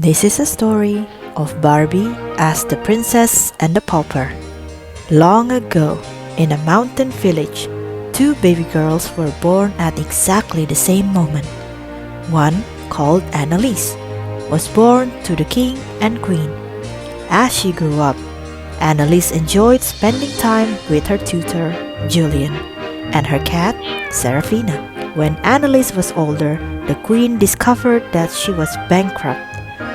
This is a story of Barbie as the princess and the pauper. Long ago, in a mountain village, two baby girls were born at exactly the same moment. One, called Annalise, was born to the king and queen. As she grew up, Annalise enjoyed spending time with her tutor, Julian, and her cat, Serafina. When Annalise was older, the queen discovered that she was bankrupt.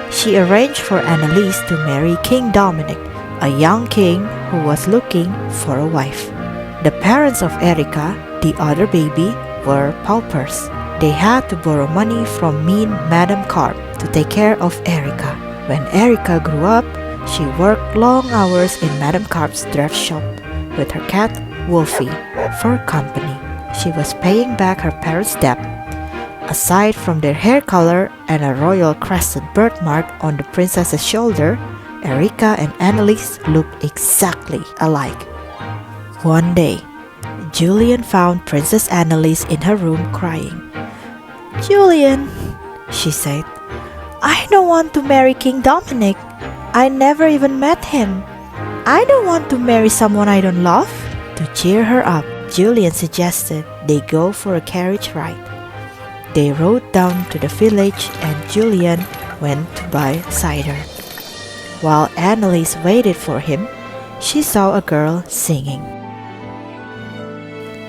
She arranged for Annalise to marry King Dominic, a young king who was looking for a wife. The parents of Erica, the other baby, were paupers. They had to borrow money from mean Madame Carp to take care of Erica. When Erica grew up, she worked long hours in Madame Carp's dress shop with her cat, Wolfie, for company. She was paying back her parents' debt. Aside from their hair color and a royal crescent birthmark on the princess's shoulder, Erica and Annalise looked exactly alike. One day, Julian found Princess Annalise in her room crying. "Julian," she said, "I don't want to marry King Dominic. I never even met him. I don't want to marry someone I don't love." To cheer her up, Julian suggested they go for a carriage ride. They rode down to the village and Julian went to buy cider. While Annalise waited for him, she saw a girl singing.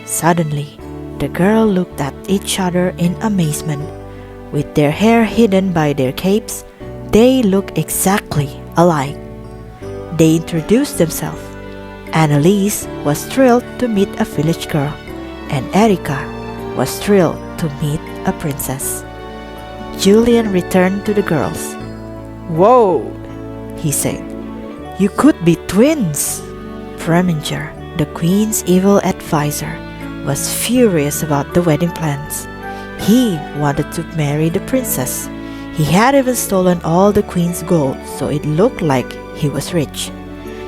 Suddenly, the girl looked at each other in amazement. With their hair hidden by their capes, they looked exactly alike. They introduced themselves. Annalise was thrilled to meet a village girl, and Erica was thrilled to meet a princess. Julian returned to the girls. "Whoa," he said. "You could be twins." Preminger, the queen's evil advisor, was furious about the wedding plans. He wanted to marry the princess. He had even stolen all the queen's gold, so it looked like he was rich.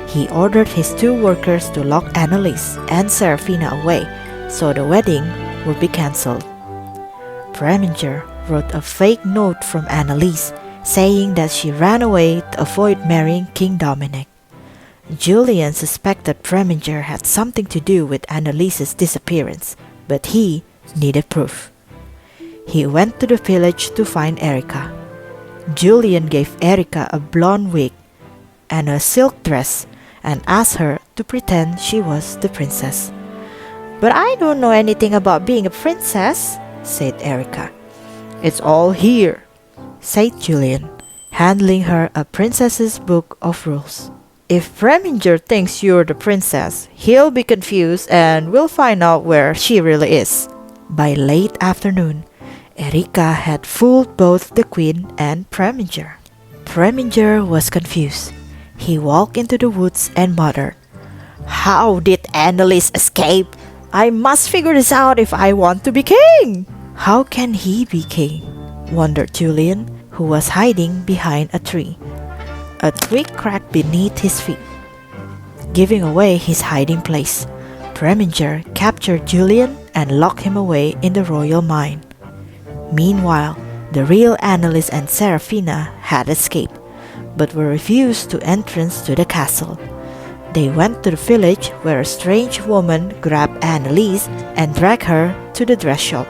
He ordered his two workers to lock Annalise and Serafina away so the wedding would be cancelled. Preminger wrote a fake note from Annalise saying that she ran away to avoid marrying King Dominic. Julian suspected Preminger had something to do with Annalise's disappearance, but he needed proof. He went to the village to find Erica. Julian gave Erica a blonde wig and a silk dress and asked her to pretend she was the princess. "But I don't know anything about being a princess," said Erica. "It's all here," said Julian, handing her a princess's book of rules. "If Preminger thinks you're the princess, he'll be confused and we'll find out where she really is." By late afternoon, Erica had fooled both the queen and Preminger. Preminger was confused. He walked into the woods and muttered, "How did Annalise escape? I must figure this out if I want to be king." "How can he be king?" wondered Julian, who was hiding behind a tree. A twig cracked beneath his feet, giving away his hiding place. Preminger captured Julian and locked him away in the royal mine. Meanwhile, the real Annalise and Serafina had escaped, but were refused to entrance to the castle. They went to the village where a strange woman grabbed Annalise and dragged her to the dress shop.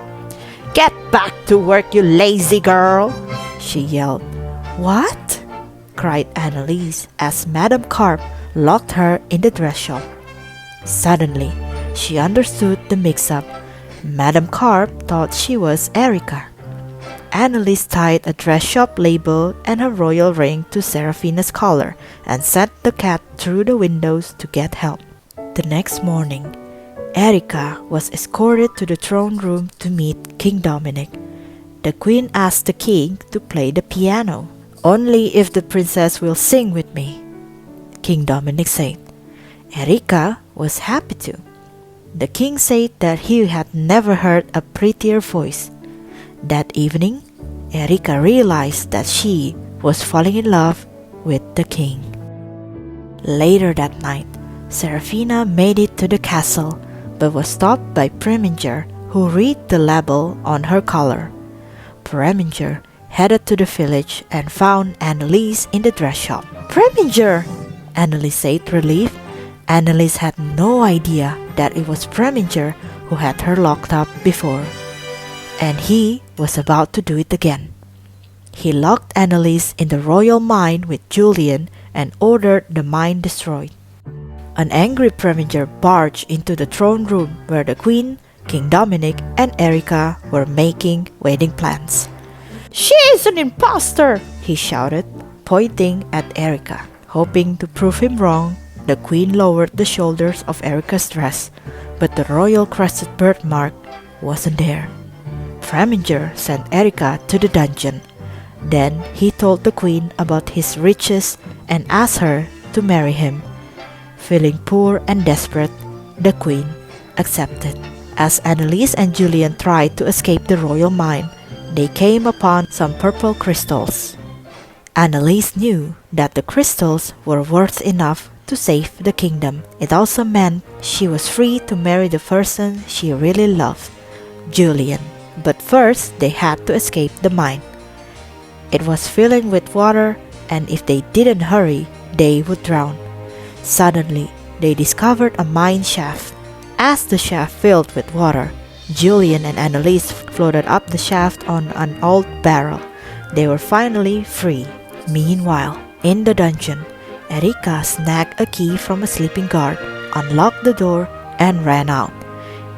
"Get back to work, you lazy girl!" she yelled. "What?" cried Annalise as Madame Carp locked her in the dress shop. Suddenly, she understood the mix-up. Madame Carp thought she was Erica. Annalise tied a dress shop label and a royal ring to Serafina's collar and sent the cat through the windows to get help. The next morning, Erica was escorted to the throne room to meet King Dominic. The queen asked the king to play the piano. "Only if the princess will sing with me," King Dominic said. Erica was happy to. The king said that he had never heard a prettier voice. That evening, Erica realized that she was falling in love with the king. Later that night, Serafina made it to the castle but was stopped by Preminger, who read the label on her collar. Preminger headed to the village and found Anneliese in the dress shop. Preminger! Anneliese said, relieved. Anneliese had no idea that it was Preminger who had her locked up before, and he was about to do it again. He locked Anneliese in the royal mine with Julian and ordered the mine destroyed. An angry Preminger barged into the throne room where the Queen, King Dominic, and Erica were making wedding plans. "She is an impostor!" he shouted, pointing at Erica. Hoping to prove him wrong, the Queen lowered the shoulders of Erica's dress, but the royal crested birthmark wasn't there. Preminger sent Erica to the dungeon. Then he told the Queen about his riches and asked her to marry him. Feeling poor and desperate, the Queen accepted. As Anneliese and Julian tried to escape the royal mine, they came upon some purple crystals. Anneliese knew that the crystals were worth enough to save the kingdom. It also meant she was free to marry the person she really loved, Julian. But first, they had to escape the mine. It was filling with water, and if they didn't hurry, they would drown. Suddenly, they discovered a mine shaft. As the shaft filled with water, Julian and Anneliese floated up the shaft on an old barrel. They were finally free. Meanwhile, in the dungeon, Erica snagged a key from a sleeping guard, unlocked the door, and ran out.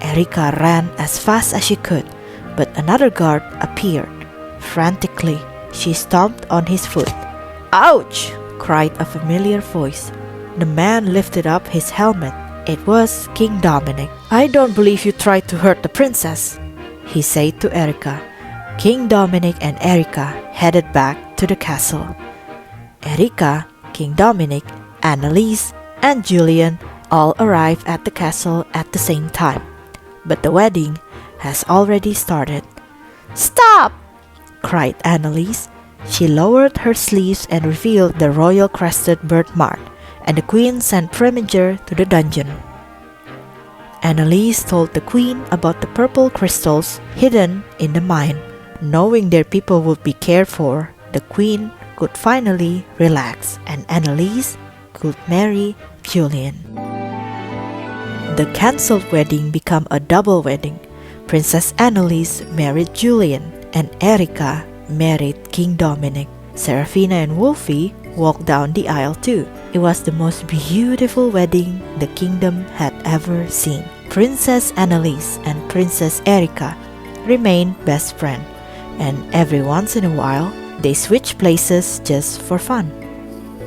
Erica ran as fast as she could, but another guard appeared. Frantically, she stomped on his foot. "Ouch!" cried a familiar voice. The man lifted up his helmet. It was King Dominic. "I don't believe you tried to hurt the princess," he said to Erica. King Dominic and Erica headed back to the castle. Erica, King Dominic, Anneliese, and Julian all arrived at the castle at the same time. But the wedding has already started. "Stop!" cried Anneliese. She lowered her sleeves and revealed the royal crested birthmark, and the Queen sent Preminger to the dungeon. Anneliese told the Queen about the purple crystals hidden in the mine. Knowing their people would be cared for, the Queen could finally relax, and Anneliese could marry Julian. The cancelled wedding became a double wedding. Princess Anneliese married Julian, and Erica married King Dominic. Serafina and Wolfie walked down the aisle too. It was the most beautiful wedding the kingdom had ever seen. Princess Anneliese and Princess Erica remained best friends, and every once in a while, they switched places just for fun.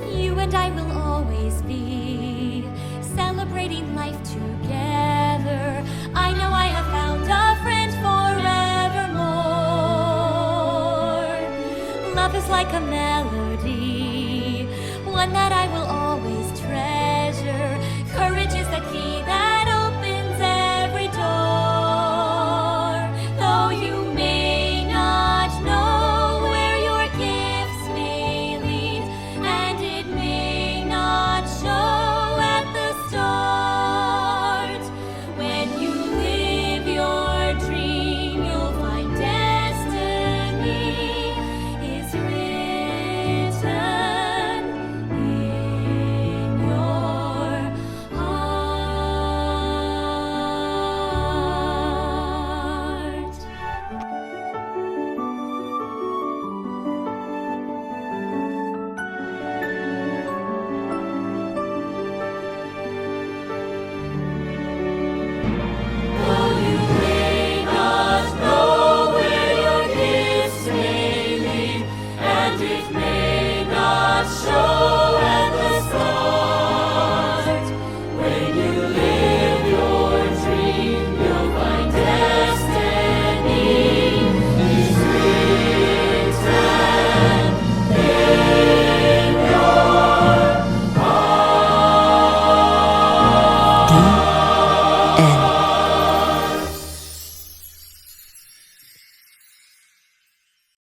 You and I will always be celebrating life together. I know I have found a friend forevermore. Love is like a melody, one that I will